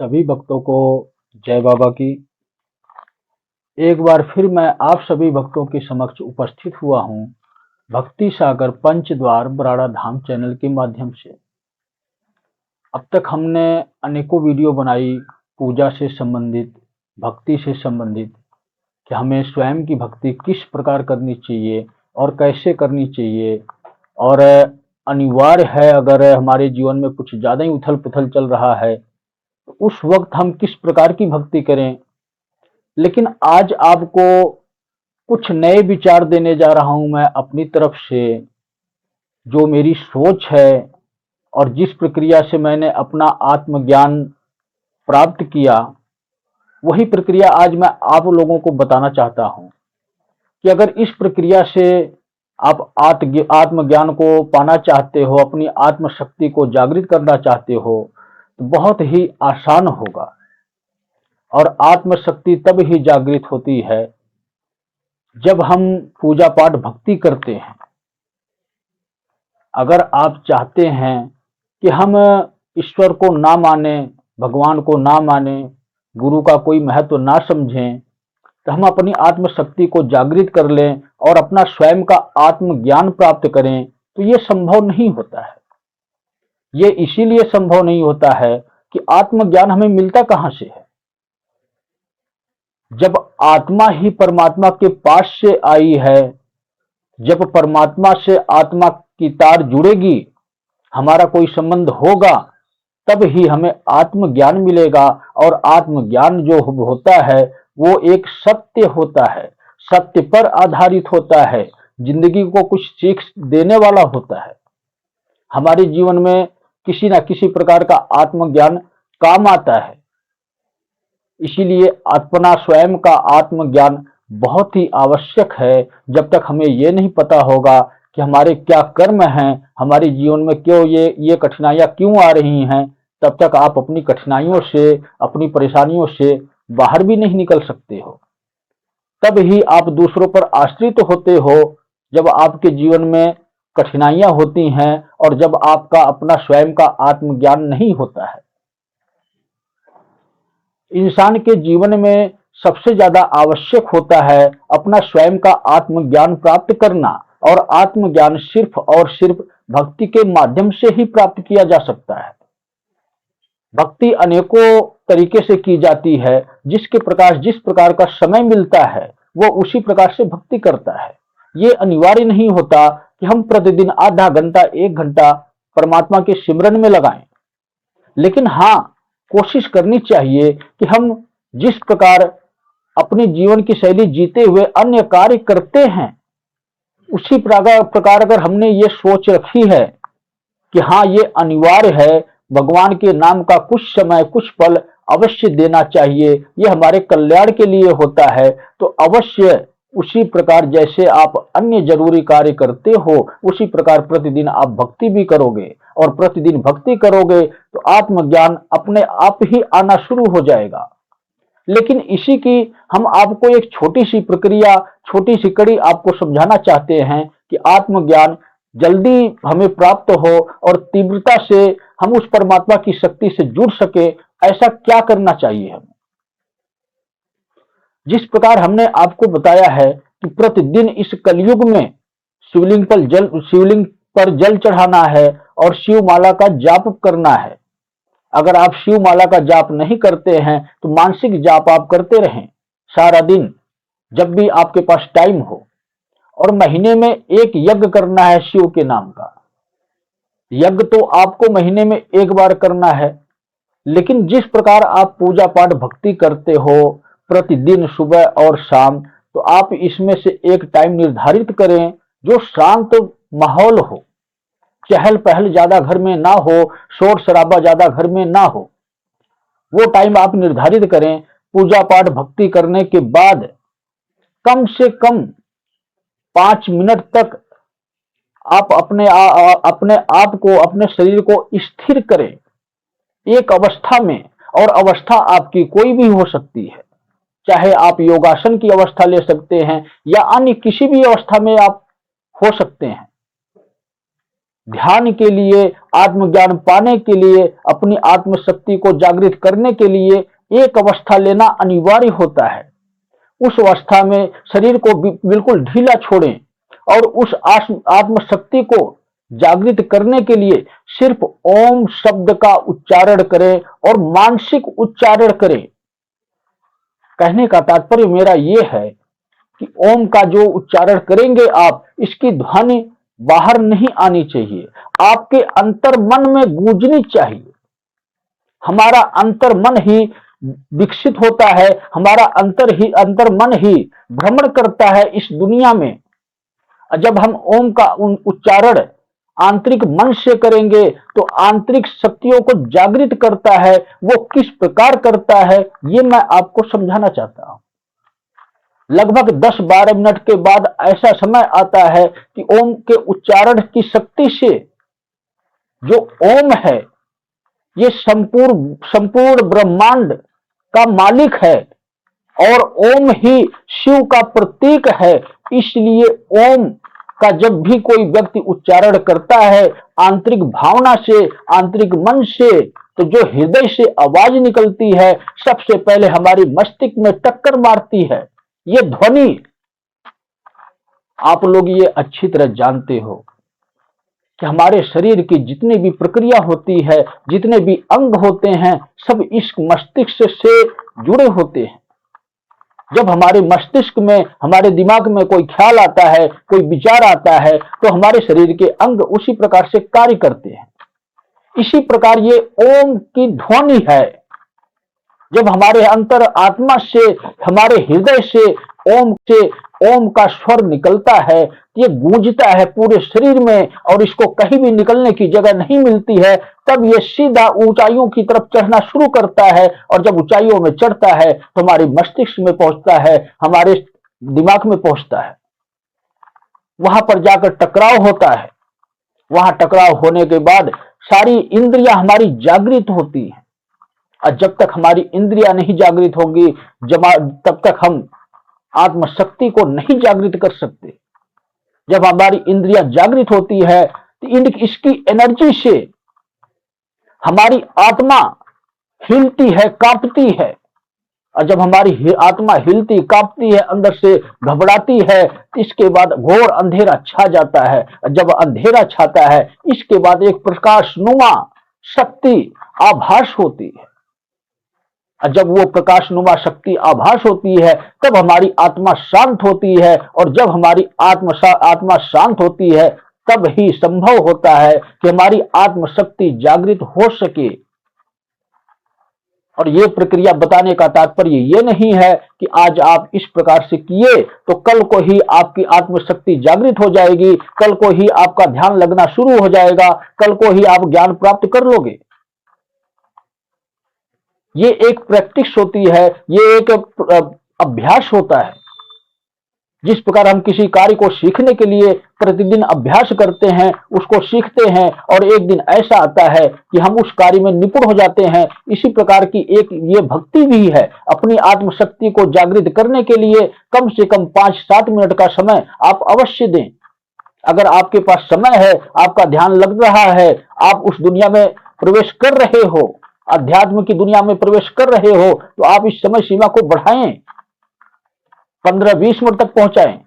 सभी भक्तों को जय बाबा की। एक बार फिर मैं आप सभी भक्तों के समक्ष उपस्थित हुआ हूँ भक्ति सागर पंचद्वार बराड़ा धाम चैनल के माध्यम से। अब तक हमने अनेकों वीडियो बनाई पूजा से संबंधित, भक्ति से संबंधित, कि हमें स्वयं की भक्ति किस प्रकार करनी चाहिए और कैसे करनी चाहिए, और अनिवार्य है अगर हमारे जीवन में कुछ ज़्यादा ही उथल पुथल चल रहा है तो उस वक्त हम किस प्रकार की भक्ति करें। लेकिन आज आपको कुछ नए विचार देने जा रहा हूं मैं अपनी तरफ से, जो मेरी सोच है और जिस प्रक्रिया से मैंने अपना आत्मज्ञान प्राप्त किया, वही प्रक्रिया आज मैं आप लोगों को बताना चाहता हूं कि अगर इस प्रक्रिया से आप आत्मज्ञान को पाना चाहते हो, अपनी आत्मशक्ति को जागृत करना चाहते हो, तो बहुत ही आसान होगा। और आत्मशक्ति तब ही जागृत होती है जब हम पूजा पाठ भक्ति करते हैं। अगर आप चाहते हैं कि हम ईश्वर को ना माने, भगवान को ना माने, गुरु का कोई महत्व ना समझें, तो हम अपनी आत्मशक्ति को जागृत कर लें और अपना स्वयं का आत्मज्ञान प्राप्त करें, तो ये संभव नहीं होता है। ये इसीलिए संभव नहीं होता है कि आत्मज्ञान हमें मिलता कहां से है। जब आत्मा ही परमात्मा के पास से आई है, जब परमात्मा से आत्मा की तार जुड़ेगी, हमारा कोई संबंध होगा, तब ही हमें आत्मज्ञान मिलेगा। और आत्मज्ञान जो होता है वो एक सत्य होता है, सत्य पर आधारित होता है, जिंदगी को कुछ सीख देने वाला होता है। हमारे जीवन में किसी न किसी प्रकार का आत्मज्ञान काम आता है। इसीलिए अपना स्वयं का आत्मज्ञान बहुत ही आवश्यक है। जब तक हमें ये नहीं पता होगा कि हमारे क्या कर्म हैं, हमारे जीवन में क्यों ये कठिनाइयां क्यों आ रही हैं, तब तक आप अपनी कठिनाइयों से, अपनी परेशानियों से बाहर भी नहीं निकल सकते हो। तब ही आप दूसरों पर आश्रित होते हो, जब आपके जीवन में कठिनाइयां होती हैं और जब आपका अपना स्वयं का आत्मज्ञान नहीं होता है। इंसान के जीवन में सबसे ज्यादा आवश्यक होता है अपना स्वयं का आत्मज्ञान प्राप्त करना, और आत्मज्ञान सिर्फ और सिर्फ भक्ति के माध्यम से ही प्राप्त किया जा सकता है। भक्ति अनेकों तरीके से की जाती है, जिस प्रकार का समय मिलता है वो उसी प्रकार से भक्ति करता है। ये अनिवार्य नहीं होता कि हम प्रतिदिन आधा घंटा, एक घंटा परमात्मा के सिमरन में लगाएं। लेकिन हाँ, कोशिश करनी चाहिए कि हम जिस प्रकार अपने जीवन की शैली जीते हुए अन्य कार्य करते हैं, उसी प्रकार अगर हमने ये सोच रखी है कि हाँ ये अनिवार्य है, भगवान के नाम का कुछ समय, कुछ पल अवश्य देना चाहिए, ये हमारे कल्याण के लिए होता है, तो अवश्य उसी प्रकार जैसे आप अन्य जरूरी कार्य करते हो, उसी प्रकार प्रतिदिन आप भक्ति भी करोगे। और प्रतिदिन भक्ति करोगे तो आत्मज्ञान अपने आप ही आना शुरू हो जाएगा। लेकिन इसी की हम आपको एक छोटी सी प्रक्रिया, छोटी सी कड़ी आपको समझाना चाहते हैं कि आत्मज्ञान जल्दी हमें प्राप्त हो और तीव्रता से हम उस परमात्मा की शक्ति से जुड़ सके। ऐसा क्या करना चाहिए हमें? जिस प्रकार हमने आपको बताया है कि प्रतिदिन इस कलयुग में शिवलिंग पर जल चढ़ाना है और शिव माला का जाप करना है। अगर आप शिव माला का जाप नहीं करते हैं तो मानसिक जाप आप करते रहें सारा दिन, जब भी आपके पास टाइम हो। और महीने में एक यज्ञ करना है शिव के नाम का। यज्ञ तो आपको महीने में एक बार करना है, लेकिन जिस प्रकार आप पूजा पाठ भक्ति करते हो प्रतिदिन सुबह और शाम, तो आप इसमें से एक टाइम निर्धारित करें जो शांत माहौल हो, चहल पहल ज्यादा घर में ना हो, शोर शराबा ज्यादा घर में ना हो। वो टाइम आप निर्धारित करें। पूजा पाठ भक्ति करने के बाद कम से कम 5 मिनट तक आप अपने आप को, अपने शरीर को स्थिर करें एक अवस्था में। और अवस्था आपकी कोई भी हो सकती है, चाहे आप योगासन की अवस्था ले सकते हैं या अन्य किसी भी अवस्था में आप हो सकते हैं। ध्यान के लिए, आत्मज्ञान पाने के लिए, अपनी आत्मशक्ति को जागृत करने के लिए एक अवस्था लेना अनिवार्य होता है। उस अवस्था में शरीर को बिल्कुल ढीला छोड़ें और उस आत्मशक्ति को जागृत करने के लिए सिर्फ ओम शब्द का उच्चारण करें और मानसिक उच्चारण करें। कहने का तात्पर्य मेरा यह है कि ओम का जो उच्चारण करेंगे आप, इसकी ध्वनि बाहर नहीं आनी चाहिए, आपके अंतर मन में गूंजनी चाहिए। हमारा अंतर मन ही विकसित होता है, हमारा अंतर मन ही भ्रमण करता है इस दुनिया में। जब हम ओम का उच्चारण आंतरिक मन से करेंगे तो आंतरिक शक्तियों को जागृत करता है। वो किस प्रकार करता है ये मैं आपको समझाना चाहता हूं। लगभग 10-12 मिनट के बाद ऐसा समय आता है कि ओम के उच्चारण की शक्ति से जो ओम है ये संपूर्ण ब्रह्मांड का मालिक है और ओम ही शिव का प्रतीक है। इसलिए ओम का जब भी कोई व्यक्ति उच्चारण करता है आंतरिक भावना से, आंतरिक मन से, तो जो हृदय से आवाज निकलती है सबसे पहले हमारी मस्तिष्क में टक्कर मारती है। ये ध्वनि आप लोग ये अच्छी तरह जानते हो कि हमारे शरीर की जितनी भी प्रक्रिया होती है, जितने भी अंग होते हैं, सब इस मस्तिष्क से जुड़े होते हैं। जब हमारे मस्तिष्क में, हमारे दिमाग में कोई ख्याल आता है, कोई विचार आता है, तो हमारे शरीर के अंग उसी प्रकार से कार्य करते हैं। इसी प्रकार ये ओम की ध्वनि है। जब हमारे अंतर आत्मा से, हमारे हृदय से ओम का स्वर निकलता है, ये गूंजता है पूरे शरीर में और इसको कहीं भी निकलने की जगह नहीं मिलती है। तब ये सीधा ऊंचाइयों की तरफ चढ़ना शुरू करता है और जब ऊंचाइयों में चढ़ता है तो हमारे मस्तिष्क में पहुंचता है, हमारे दिमाग में पहुंचता है। वहां पर जाकर टकराव होता है। वहां टकराव होने के बाद सारी इंद्रियां हमारी जागृत होती हैं और जब तक हमारी इंद्रियां नहीं जागृत होंगी तब तक हम आत्मशक्ति को नहीं जागृत कर सकते। जब हमारी इंद्रियां जागृत होती है तो इसकी एनर्जी से हमारी आत्मा हिलती है, कांपती है। और जब हमारी आत्मा हिलती कांपती है, अंदर से घबराती है, इसके बाद घोर अंधेरा छा जाता है। जब अंधेरा छाता है इसके बाद एक प्रकाशनुमा शक्ति आभास होती है। जब वो प्रकाशनुमा शक्ति आभास होती है तब हमारी आत्मा शांत होती है और जब हमारी आत्मा शांत होती है तब ही संभव होता है कि हमारी आत्मशक्ति जागृत हो सके। और ये प्रक्रिया बताने का तात्पर्य ये नहीं है कि आज आप इस प्रकार से किए तो कल को ही आपकी आत्मशक्ति जागृत हो जाएगी, कल को ही आपका ध्यान लगना शुरू हो जाएगा, कल को ही आप ज्ञान प्राप्त कर लोगे। ये एक प्रैक्टिस होती है, ये एक अभ्यास होता है। जिस प्रकार हम किसी कार्य को सीखने के लिए प्रतिदिन अभ्यास करते हैं, उसको सीखते हैं और एक दिन ऐसा आता है कि हम उस कार्य में निपुण हो जाते हैं, इसी प्रकार की एक ये भक्ति भी है। अपनी आत्मशक्ति को जागृत करने के लिए कम से कम 5-7 मिनट का समय आप अवश्य दें। अगर आपके पास समय है, आपका ध्यान लग रहा है, आप उस दुनिया में प्रवेश कर रहे हो, अध्यात्म की दुनिया में प्रवेश कर रहे हो, तो आप इस समय सीमा को बढ़ाएं, 15-20 मिनट तक पहुंचाएं।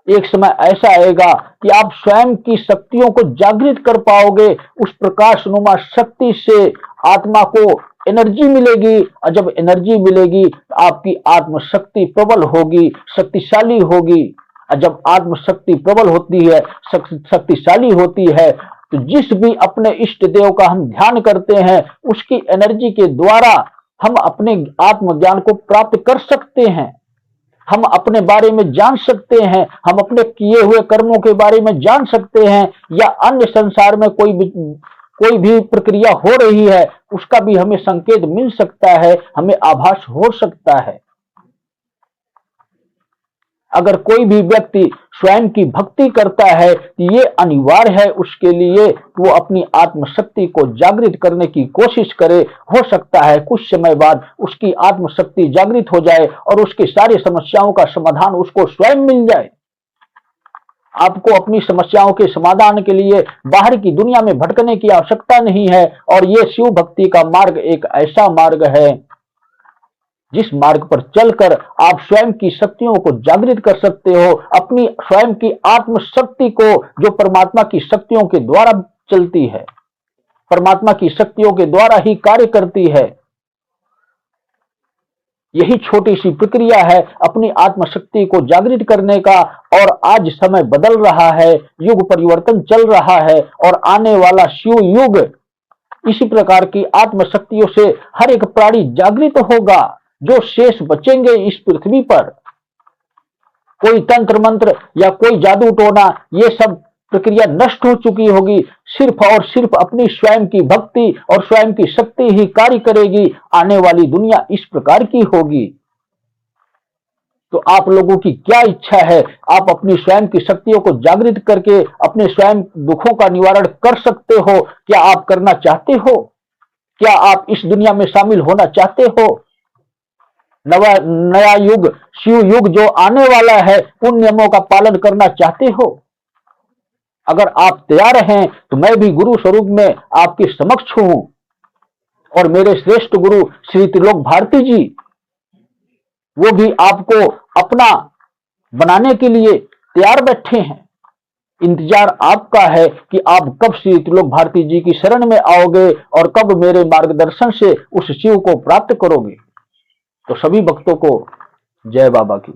एक समय ऐसा आएगा कि आप स्वयं की शक्तियों को जागृत कर पाओगे। उस प्रकाशनुमा शक्ति से आत्मा को एनर्जी मिलेगी और जब एनर्जी मिलेगी तो आपकी आत्मशक्ति प्रबल होगी, शक्तिशाली होगी। और जब आत्मशक्ति प्रबल होती है, शक्तिशाली होती है, तो जिस भी अपने इष्ट देव का हम ध्यान करते हैं उसकी एनर्जी के द्वारा हम अपने आत्मज्ञान को प्राप्त कर सकते हैं। हम अपने बारे में जान सकते हैं, हम अपने किए हुए कर्मों के बारे में जान सकते हैं, या अन्य संसार में कोई भी प्रक्रिया हो रही है उसका भी हमें संकेत मिल सकता है, हमें आभास हो सकता है। अगर कोई भी व्यक्ति स्वयं की भक्ति करता है तो ये अनिवार्य है उसके लिए कि वो अपनी आत्मशक्ति को जागृत करने की कोशिश करे। हो सकता है कुछ समय बाद उसकी आत्मशक्ति जागृत हो जाए और उसकी सारी समस्याओं का समाधान उसको स्वयं मिल जाए। आपको अपनी समस्याओं के समाधान के लिए बाहर की दुनिया में भटकने की आवश्यकता नहीं है। और ये शिव भक्ति का मार्ग एक ऐसा मार्ग है जिस मार्ग पर चलकर आप स्वयं की शक्तियों को जागृत कर सकते हो, अपनी स्वयं की आत्म शक्ति को, जो परमात्मा की शक्तियों के द्वारा चलती है, परमात्मा की शक्तियों के द्वारा ही कार्य करती है। यही छोटी सी प्रक्रिया है अपनी आत्मशक्ति को जागृत करने का। और आज समय बदल रहा है, युग परिवर्तन चल रहा है और आने वाला शिव युग इसी प्रकार की आत्मशक्तियों से हर एक प्राणी जागृत होगा। जो शेष बचेंगे इस पृथ्वी पर, कोई तंत्र मंत्र या कोई जादू टोना, ये सब प्रक्रिया नष्ट हो चुकी होगी। सिर्फ और सिर्फ अपनी स्वयं की भक्ति और स्वयं की शक्ति ही कार्य करेगी। आने वाली दुनिया इस प्रकार की होगी। तो आप लोगों की क्या इच्छा है? आप अपनी स्वयं की शक्तियों को जागृत करके अपने स्वयं दुखों का निवारण कर सकते हो। क्या आप करना चाहते हो? क्या आप इस दुनिया में शामिल होना चाहते हो? नया युग, शिव युग जो आने वाला है, उन नियमों का पालन करना चाहते हो? अगर आप तैयार हैं तो मैं भी गुरु स्वरूप में आपके समक्ष हूं और मेरे श्रेष्ठ गुरु श्री त्रिलोक भारती जी, वो भी आपको अपना बनाने के लिए तैयार बैठे हैं। इंतजार आपका है कि आप कब श्री त्रिलोक भारती जी की शरण में आओगे और कब मेरे मार्गदर्शन से उस शिव को प्राप्त करोगे। तो सभी भक्तों को जय बाबा की।